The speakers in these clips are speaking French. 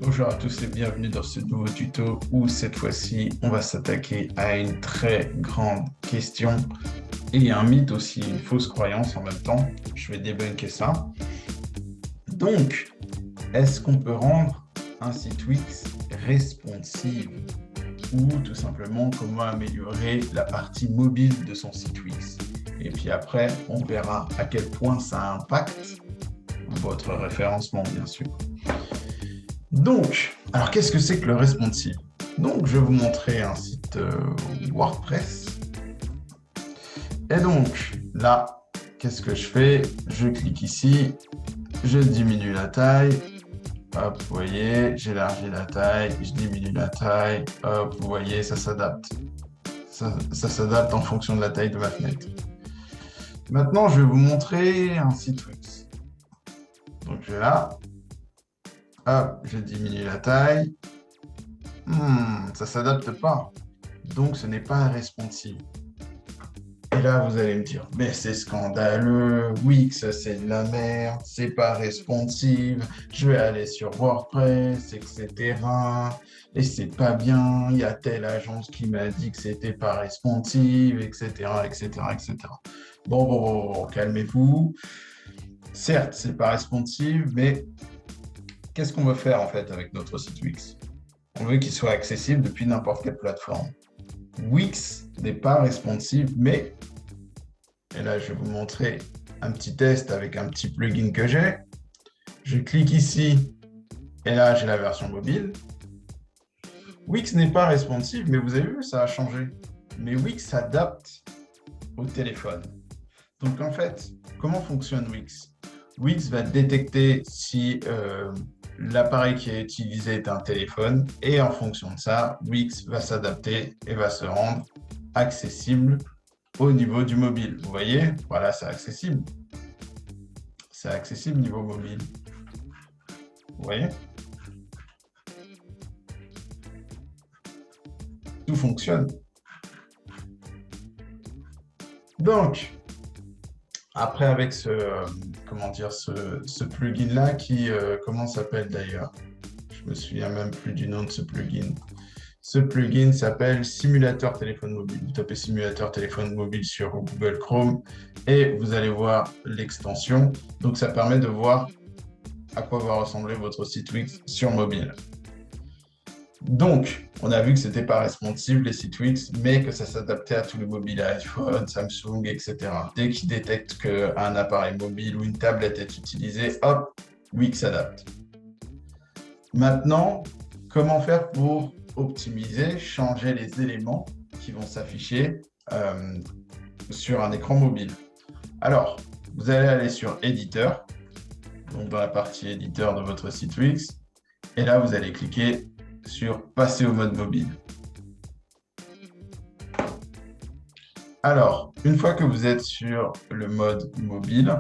Bonjour à tous et bienvenue dans ce nouveau tuto où cette fois-ci on va s'attaquer à une très grande question et un mythe aussi, une fausse croyance en même temps. Je vais débunker ça. Donc, est-ce qu'on peut rendre un site Wix responsive ou tout simplement comment améliorer la partie mobile de son site Wix? Et puis après, on verra à quel point ça impacte votre référencement, bien sûr. Donc, alors qu'est-ce que c'est que le responsive? Donc, je vais vous montrer un site WordPress. Et donc, là, qu'est-ce que je fais? Je clique ici, je diminue la taille. Hop, vous voyez, j'élargis la taille, je diminue la taille. Hop, vous voyez, ça s'adapte. Ça s'adapte en fonction de la taille de ma fenêtre. Maintenant, je vais vous montrer un site Wix. Donc, je vais là. Hop, je diminue la taille. Ça ne s'adapte pas. Donc, ce n'est pas responsive. Et là, vous allez me dire, mais c'est scandaleux, Wix, c'est de la merde, c'est pas responsive, je vais aller sur WordPress, etc. Et c'est pas bien, il y a telle agence qui m'a dit que c'était pas responsive, etc., etc., etc. Bon, calmez-vous. Certes, c'est pas responsive, mais qu'est-ce qu'on veut faire en fait avec notre site Wix? On veut qu'il soit accessible depuis n'importe quelle plateforme. Wix n'est pas responsive, mais, et là je vais vous montrer un petit test avec un petit plugin que j'ai. Je clique ici, et là j'ai la version mobile. Wix n'est pas responsive, mais vous avez vu, ça a changé. Mais Wix s'adapte au téléphone. Donc en fait, comment fonctionne Wix? Wix va détecter si l'appareil qui est utilisé est un téléphone et en fonction de ça, Wix va s'adapter et va se rendre accessible au niveau du mobile. Vous voyez, voilà, c'est accessible. C'est accessible niveau mobile. Vous voyez? Tout fonctionne. Donc, après avec ce plugin-là qui, comment s'appelle d'ailleurs? Je me souviens même plus du nom de ce plugin. Ce plugin s'appelle Simulateur téléphone mobile. Vous tapez Simulateur téléphone mobile sur Google Chrome et vous allez voir l'extension. Donc, ça permet de voir à quoi va ressembler votre site Wix sur mobile. Donc, on a vu que ce n'était pas responsive les sites Wix, mais que ça s'adaptait à tous les mobiles, iPhone, Samsung, etc. Dès qu'il détecte qu'un appareil mobile ou une tablette est utilisé, hop, Wix s'adapte. Maintenant, comment faire pour optimiser, changer les éléments qui vont s'afficher sur un écran mobile? Alors, vous allez aller sur Éditeur, donc dans la partie Éditeur de votre site Wix, et là, vous allez cliquer sur passer au mode mobile. Alors, une fois que vous êtes sur le mode mobile,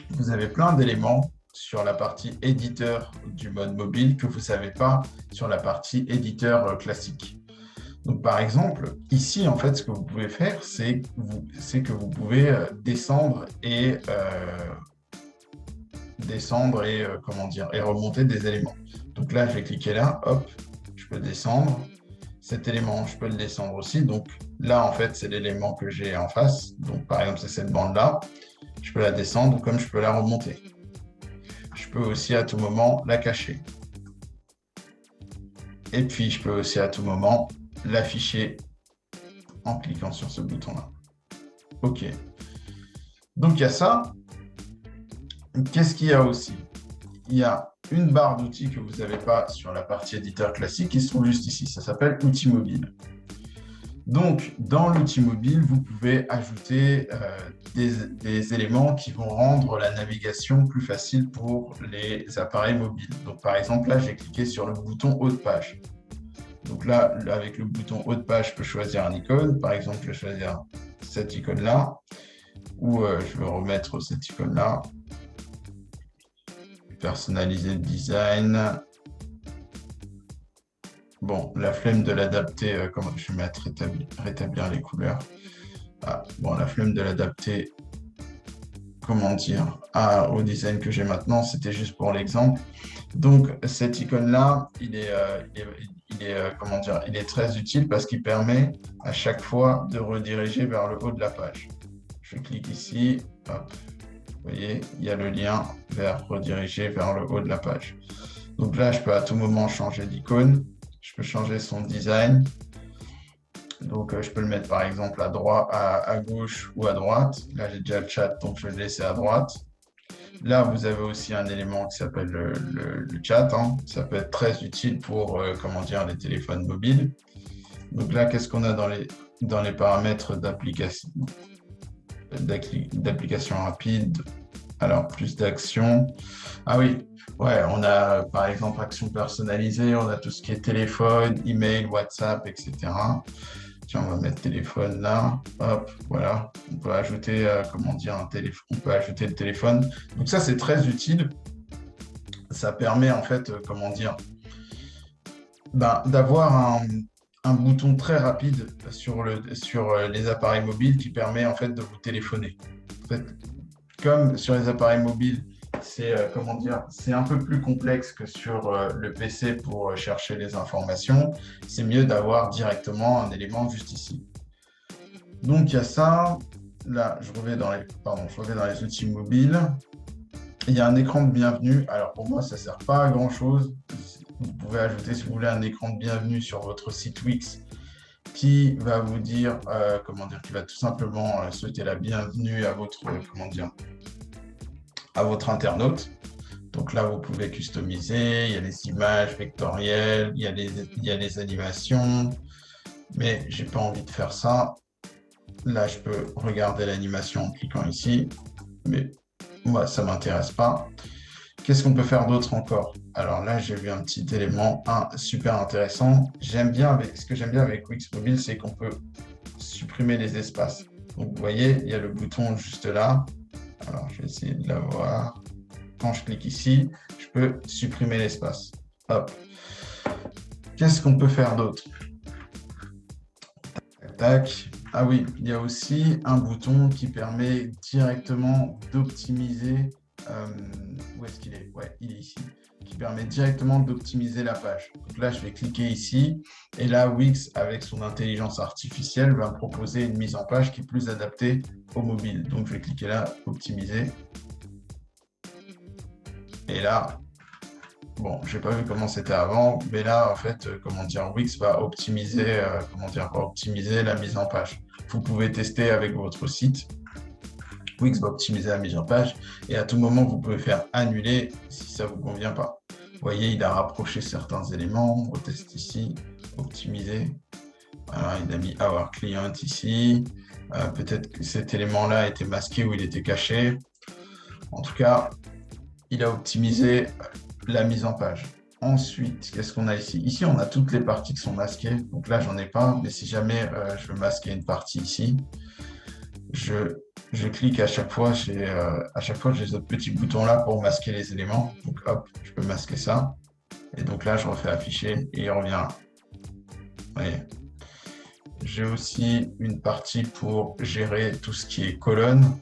vous avez plein d'éléments sur la partie éditeur du mode mobile que vous ne savez pas sur la partie éditeur classique. Donc, par exemple, ici, en fait, ce que vous pouvez faire, c'est que vous pouvez descendre et remonter des éléments. Donc là, je vais cliquer là, hop, je peux descendre. Cet élément, je peux le descendre aussi. Donc là, en fait, c'est l'élément que j'ai en face. Donc par exemple, c'est cette bande-là. Je peux la descendre comme je peux la remonter. Je peux aussi à tout moment la cacher. Et puis, je peux aussi à tout moment l'afficher en cliquant sur ce bouton-là. OK. Donc il y a ça. Qu'est-ce qu'il y a aussi? Il y a une barre d'outils que vous n'avez pas sur la partie éditeur classique qui se trouve juste ici. Ça s'appelle outils mobile. Donc, dans l'outil mobile, vous pouvez ajouter des éléments qui vont rendre la navigation plus facile pour les appareils mobiles. Donc, par exemple, là, j'ai cliqué sur le bouton haut de page. Donc là, avec le bouton haut de page, je peux choisir une icône. Par exemple, je vais choisir cette icône-là ou je vais remettre cette icône-là. Personnaliser le design. Bon, la flemme de l'adapter, comment je vais mettre rétablir les couleurs. Ah, bon, la flemme de l'adapter comment dire, au design que j'ai maintenant. C'était juste pour l'exemple. Donc, cette icône-là, comment dire, il est très utile parce qu'il permet à chaque fois de rediriger vers le haut de la page. Je clique ici, hop, vous voyez, il y a le lien vers rediriger vers le haut de la page. Donc là, je peux à tout moment changer d'icône. Je peux changer son design. Donc, je peux le mettre par exemple à droite, à gauche ou à droite. Là, j'ai déjà le chat, donc je vais le laisser à droite. Là, vous avez aussi un élément qui s'appelle le chat. Hein. Ça peut être très utile pour, comment dire, les téléphones mobiles. Donc là, qu'est-ce qu'on a dans les paramètres d'application rapide? Alors, plus d'actions. Ah oui, ouais, on a par exemple action personnalisée, on a tout ce qui est téléphone, email, WhatsApp, etc. Tiens, on va mettre téléphone là. Hop, voilà. On peut ajouter, comment dire, un téléphone. On peut ajouter le téléphone. Donc ça, c'est très utile. Ça permet en fait, comment dire, d'avoir un bouton très rapide sur les appareils mobiles qui permet en fait de vous téléphoner. En fait, comme sur les appareils mobiles, comment dire, c'est un peu plus complexe que sur le PC pour chercher les informations. C'est mieux d'avoir directement un élément juste ici. Donc, il y a ça. Là, je reviens dans les outils mobiles. Il y a un écran de bienvenue. Alors, pour moi, ça ne sert pas à grand-chose. Vous pouvez ajouter, si vous voulez, un écran de bienvenue sur votre site Wix qui va vous dire, comment dire, qui va tout simplement souhaiter la bienvenue à votre, comment dire, à votre internaute. Donc là, vous pouvez customiser, il y a les images vectorielles, il y a les animations, mais je n'ai pas envie de faire ça. Là, je peux regarder l'animation en cliquant ici, mais moi, ça ne m'intéresse pas. Qu'est-ce qu'on peut faire d'autre encore? Alors là, j'ai vu un petit élément super intéressant. Ce que j'aime bien avec Wix Mobile, c'est qu'on peut supprimer les espaces. Donc, vous voyez, il y a le bouton juste là. Alors, je vais essayer de l'avoir. Quand je clique ici, je peux supprimer l'espace. Hop. Qu'est-ce qu'on peut faire d'autre? Tac. Ah oui, il y a aussi un bouton qui permet directement d'optimiser. Où est-ce qu'il est? Ouais, il est ici. Qui permet directement d'optimiser la page. Donc là, je vais cliquer ici. Et là, Wix, avec son intelligence artificielle, va me proposer une mise en page qui est plus adaptée au mobile. Donc, je vais cliquer là, optimiser. Et là, bon, je n'ai pas vu comment c'était avant, mais là, en fait, comment dire, Wix va optimiser, la mise en page. Vous pouvez tester avec votre site. Wix va optimiser la mise en page et à tout moment, vous pouvez faire annuler si ça ne vous convient pas. Vous voyez, il a rapproché certains éléments. On teste ici, optimiser. Voilà, il a mis Our Client ici. Peut-être que cet élément-là était masqué ou il était caché. En tout cas, il a optimisé la mise en page. Ensuite, qu'est-ce qu'on a ici? Ici, on a toutes les parties qui sont masquées. Donc là, j'en ai pas. Mais si jamais je veux masquer une partie ici, je clique à chaque fois. J'ai ce petit bouton-là pour masquer les éléments. Donc hop, je peux masquer ça. Et donc là, je refais afficher et il revient là. Vous voyez. J'ai aussi une partie pour gérer tout ce qui est colonnes.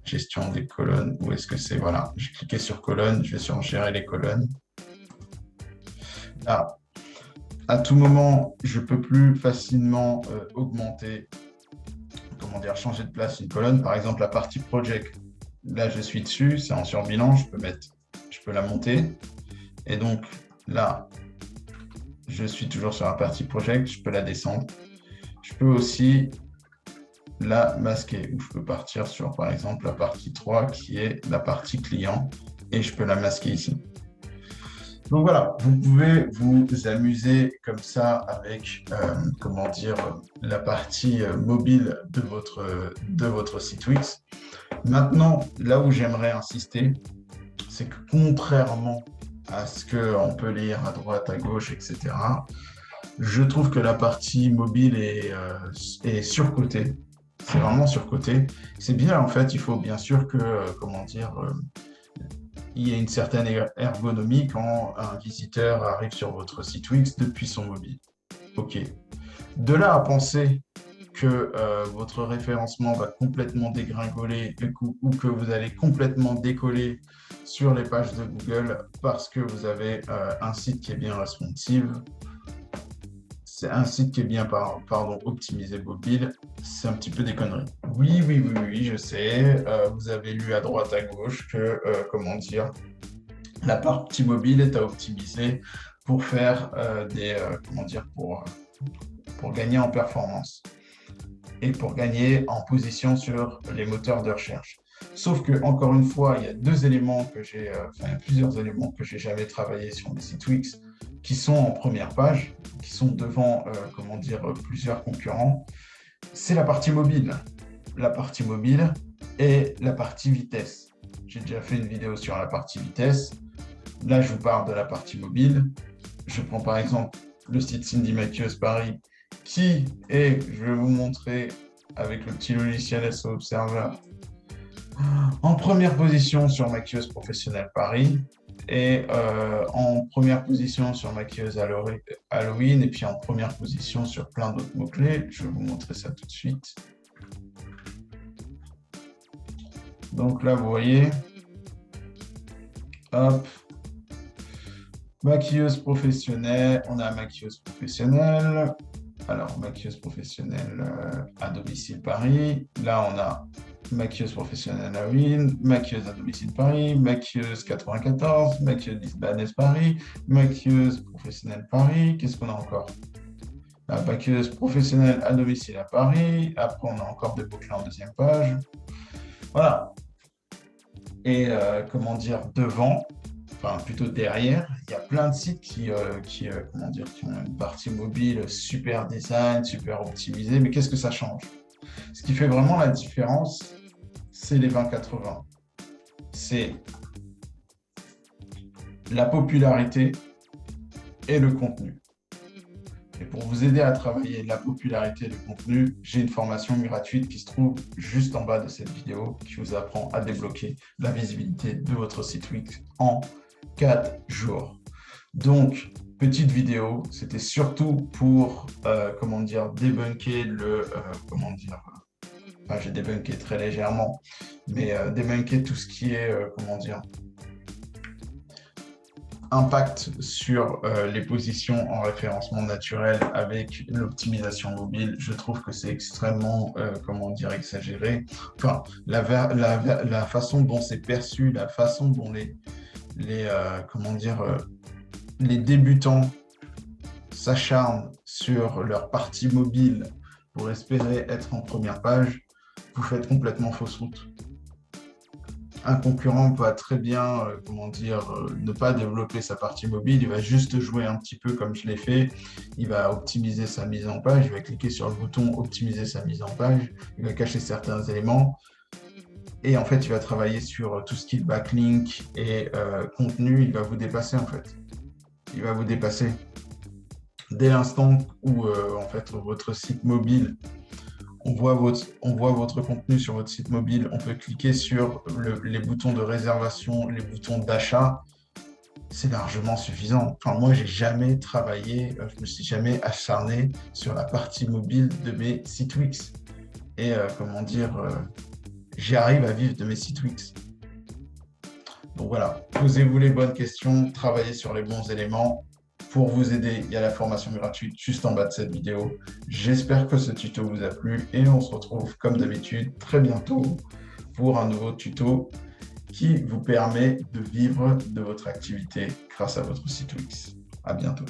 Gestion des colonnes, où est-ce que c'est? Voilà, j'ai cliqué sur colonnes, je vais sur gérer les colonnes. Là, à tout moment, je peux plus facilement augmenter, comment dire, changer de place une colonne. Par exemple, la partie project, là, je suis dessus, c'est en surbilan, je peux la monter. Et donc, là, je suis toujours sur la partie project, je peux la descendre. Je peux aussi la masquer, ou je peux partir sur, par exemple, la partie 3 qui est la partie client et je peux la masquer ici. Donc voilà, vous pouvez vous amuser comme ça avec, comment dire, la partie mobile de votre site Wix. Maintenant, là où j'aimerais insister, c'est que contrairement à ce qu'on peut lire à droite, à gauche, etc., je trouve que la partie mobile est surcotée. C'est vraiment surcoté. C'est bien, en fait, il faut bien sûr que, il y ait une certaine ergonomie quand un visiteur arrive sur votre site Wix depuis son mobile. OK. De là à penser que votre référencement va complètement dégringoler ou que vous allez complètement décoller sur les pages de Google parce que vous avez un site qui est bien responsive. C'est un site qui est bien optimisé mobile. C'est un petit peu des conneries. Oui, je sais. Vous avez lu à droite, à gauche que, la partie mobile est à optimiser pour faire pour gagner en performance et pour gagner en position sur les moteurs de recherche. Sauf que, encore une fois, il y a plusieurs éléments que j'ai jamais travaillé sur mes sites Wix qui sont en première page, qui sont devant, plusieurs concurrents. C'est la partie mobile. La partie mobile et la partie vitesse. J'ai déjà fait une vidéo sur la partie vitesse. Là, je vous parle de la partie mobile. Je prends par exemple le site Cindy Matthews Paris, qui est, je vais vous montrer avec le petit logiciel SEO Observer, en première position sur Maquilleuse Professionnelle Paris et en première position sur Maquilleuse Halloween et puis en première position sur plein d'autres mots-clés. Je vais vous montrer ça tout de suite. Donc là, vous voyez, hop, maquilleuse professionnelle, on a maquilleuse professionnelle. Alors, maquilleuse professionnelle à domicile Paris. Là, on a maquilleuse professionnelle Halloween, maquilleuse à domicile Paris, maquilleuse 94, maquilleuse Lisbonnaise Paris, maquilleuse professionnelle Paris. Qu'est-ce qu'on a encore? La maquilleuse professionnelle à domicile à Paris. Après, on a encore des mots-clés en deuxième page. Voilà. Et devant, enfin plutôt derrière, il y a plein de sites qui ont une partie mobile super design, super optimisée. Mais qu'est-ce que ça change? Ce qui fait vraiment la différence, c'est les 20-80. C'est la popularité et le contenu. Et pour vous aider à travailler la popularité et le contenu, j'ai une formation gratuite qui se trouve juste en bas de cette vidéo qui vous apprend à débloquer la visibilité de votre site Wix en 4 jours. Donc, petite vidéo, c'était surtout pour, débunker j'ai débunké très légèrement, mais débunker tout ce qui est, impact sur les positions en référencement naturel avec l'optimisation mobile. Je trouve que c'est extrêmement, exagéré. Enfin, la façon dont c'est perçu, la façon dont les débutants s'acharnent sur leur partie mobile pour espérer être en première page, vous faites complètement fausse route. Un concurrent peut très bien, ne pas développer sa partie mobile, il va juste jouer un petit peu comme je l'ai fait, il va optimiser sa mise en page, il va cliquer sur le bouton optimiser sa mise en page, il va cacher certains éléments, et en fait, il va travailler sur tout ce qui est backlink et contenu, il va vous dépasser en fait. Il va vous dépasser. Dès l'instant où votre site mobile, on voit votre contenu sur votre site mobile, on peut cliquer sur les boutons de réservation, les boutons d'achat, c'est largement suffisant. Enfin, moi, j'ai jamais travaillé, je me suis jamais acharné sur la partie mobile de mes sites Wix. Et j'arrive à vivre de mes sites Wix. Donc voilà, posez-vous les bonnes questions, travaillez sur les bons éléments. Pour vous aider, il y a la formation gratuite juste en bas de cette vidéo. J'espère que ce tuto vous a plu et on se retrouve comme d'habitude très bientôt pour un nouveau tuto qui vous permet de vivre de votre activité grâce à votre site Wix. À bientôt.